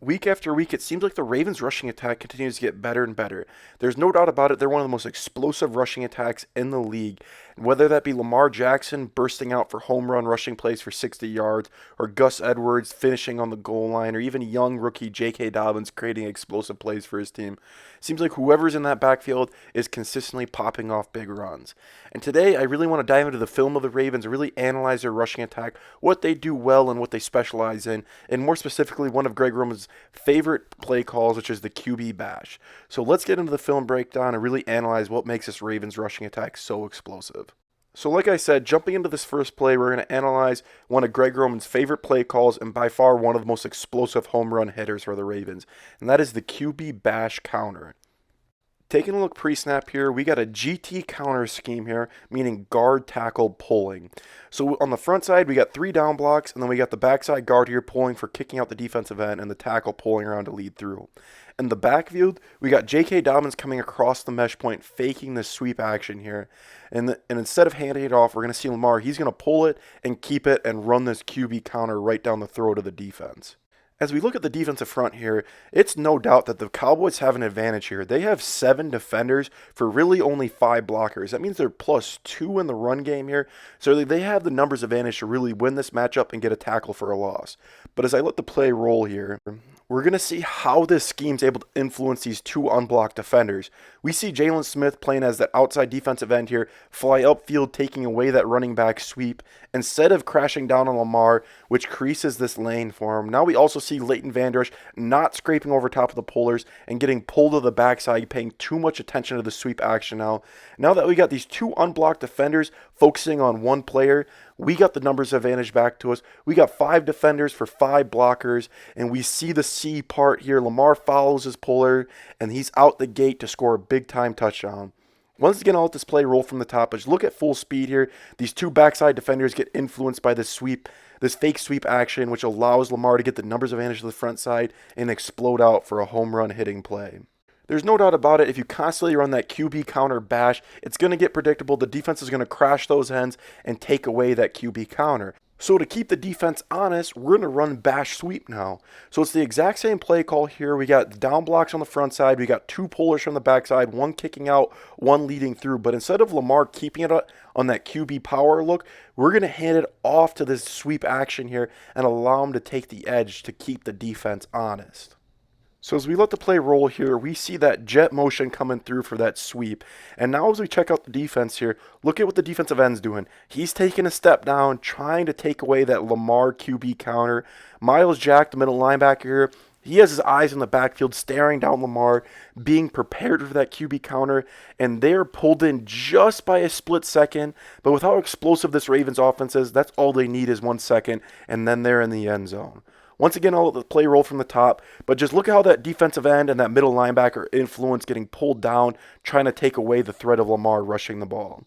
Week after week, it seems like the Ravens' rushing attack continues to get better and better. There's no doubt about it, they're one of the most explosive rushing attacks in the league. Whether that be Lamar Jackson bursting out for home run rushing plays for 60 yards, or Gus Edwards finishing on the goal line, or even young rookie J.K. Dobbins creating explosive plays for his team. Seems like whoever's in that backfield is consistently popping off big runs. And today, I really want to dive into the film of the Ravens, really analyze their rushing attack, what they do well and what they specialize in, and more specifically, one of Greg Roman's favorite play calls, which is the QB bash. So let's get into the film breakdown and really analyze what makes this Ravens rushing attack so explosive. So like I said, jumping into this first play, we're going to analyze one of Greg Roman's favorite play calls and by far one of the most explosive home run hitters for the Ravens, and that is the QB bash counter. Taking a look pre-snap here, we got a GT counter scheme here, meaning guard tackle pulling. So on the front side, we got 3 down blocks, and then we got the backside guard here pulling for kicking out the defensive end, and the tackle pulling around to lead through. In the backfield, we got J.K. Dobbins coming across the mesh point, faking the sweep action here. And instead of handing it off, we're going to see Lamar. He's going to pull it and keep it and run this QB counter right down the throat of the defense. As we look at the defensive front here, it's no doubt that the Cowboys have an advantage here. They have 7 defenders for really only 5 blockers. That means they're +2 in the run game here. So they have the numbers advantage to really win this matchup and get a tackle for a loss. But as I let the play roll here, we're going to see how this scheme's able to influence these 2 unblocked defenders. We see Jalen Smith playing as that outside defensive end here, fly upfield, taking away that running back sweep, instead of crashing down on Lamar, which creases this lane for him. Now we also see Leighton Vander Esch not scraping over top of the pullers and getting pulled to the backside, paying too much attention to the sweep action now. Now that we got these 2 unblocked defenders focusing on one player, we got the numbers advantage back to us. We got 5 defenders for 5 blockers, and we see the C part here. Lamar follows his puller, and he's out the gate to score a big-time touchdown. Once again, I'll let this play roll from the top, but just look at full speed here. These 2 backside defenders get influenced by this sweep, this fake sweep action, which allows Lamar to get the numbers advantage to the front side and explode out for a home run hitting play. There's no doubt about it, if you constantly run that QB counter bash, it's going to get predictable. The defense is going to crash those ends and take away that QB counter. So to keep the defense honest, we're going to run bash sweep now. So it's the exact same play call here. We got down blocks on the front side. We got 2 pullers from the backside, 1 kicking out, 1 leading through. But instead of Lamar keeping it on that QB power look, we're going to hand it off to this sweep action here and allow him to take the edge to keep the defense honest. So as we let the play roll here, we see that jet motion coming through for that sweep. And now as we check out the defense here, look at what the defensive end's doing. He's taking a step down, trying to take away that Lamar QB counter. Myles Jack, the middle linebacker here, he has his eyes in the backfield, staring down Lamar, being prepared for that QB counter, and they're pulled in just by a split second. But with how explosive this Ravens offense is, that's all they need is 1 second, and then they're in the end zone. Once again, I'll let the play roll from the top, but just look at how that defensive end and that middle linebacker influence getting pulled down, trying to take away the threat of Lamar rushing the ball.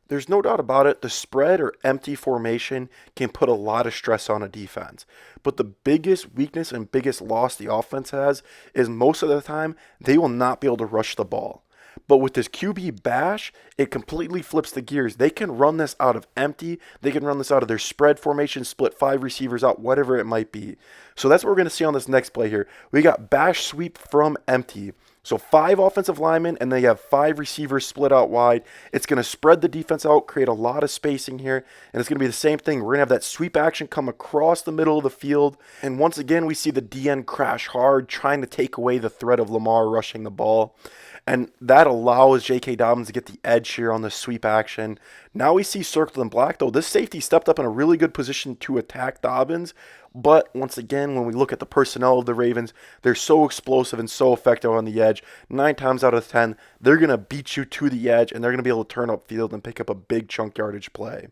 There's no doubt about it, the spread or empty formation can put a lot of stress on a defense. But the biggest weakness and biggest loss the offense has is most of the time, they will not be able to rush the ball. But with this QB bash, it completely flips the gears. They can run this out of empty. They can run this out of their spread formation, split 5 receivers out, whatever it might be. So that's what we're going to see on this next play here. We got bash sweep from empty. So 5 offensive linemen, and they have 5 receivers split out wide. It's going to spread the defense out, create a lot of spacing here, and it's going to be the same thing. We're going to have that sweep action come across the middle of the field, and once again, we see the DN crash hard, trying to take away the threat of Lamar rushing the ball. And that allows J.K. Dobbins to get the edge here on the sweep action. Now we see circled in black, though. This safety stepped up in a really good position to attack Dobbins. But once again, when we look at the personnel of the Ravens, they're so explosive and so effective on the edge. 9 times out of 10, they're going to beat you to the edge, and they're going to be able to turn upfield and pick up a big chunk yardage play.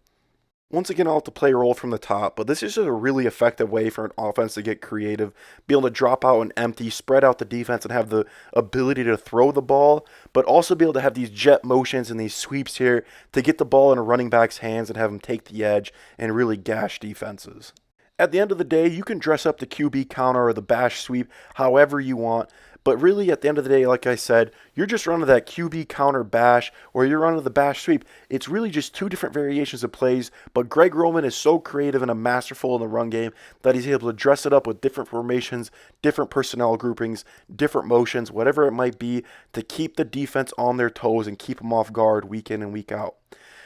Once again, I'll let the play roll from the top, but this is just a really effective way for an offense to get creative, be able to drop out an empty, spread out the defense, and have the ability to throw the ball, but also be able to have these jet motions and these sweeps here to get the ball in a running back's hands and have him take the edge and really gash defenses. At the end of the day, you can dress up the QB counter or the bash sweep however you want, But really, at the end of the day, like I said, you're just running that QB counter bash or you're running the bash sweep. It's really just two different variations of plays, but Greg Roman is so creative and a masterful in the run game that he's able to dress it up with different formations, different personnel groupings, different motions, whatever it might be, to keep the defense on their toes and keep them off guard week in and week out.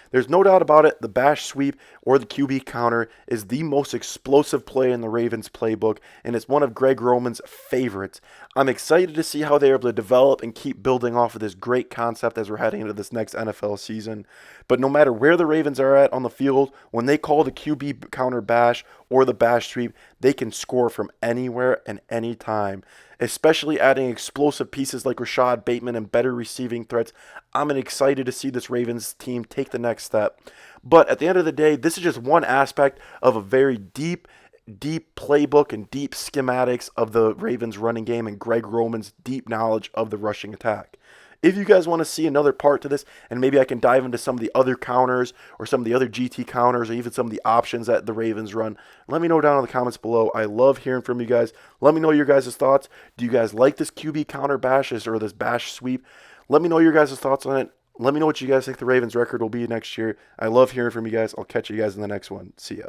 There's no doubt about it, the bash sweep or the QB counter is the most explosive play in the Ravens playbook, and it's one of Greg Roman's favorites. I'm excited to see how they're able to develop and keep building off of this great concept as we're heading into this next NFL season. But no matter where the Ravens are at on the field, when they call the QB counter bash or the bash sweep, they can score from anywhere and anytime. Especially adding explosive pieces like Rashad Bateman and better receiving threats. I'm excited to see this Ravens team take the next step. But at the end of the day, this is just one aspect of a very deep playbook and deep schematics of the Ravens running game and Greg Roman's deep knowledge of the rushing attack. If you guys want to see another part to this, and maybe I can dive into some of the other counters or some of the other GT counters or even some of the options that the Ravens run, let me know down in the comments below. I love hearing from you guys. Let me know your guys' thoughts. Do you guys like this QB counter bashes or this bash sweep? Let me know your guys' thoughts on it. Let me know what you guys think the Ravens record will be next year. I love hearing from you guys. I'll catch you guys in the next one. See ya.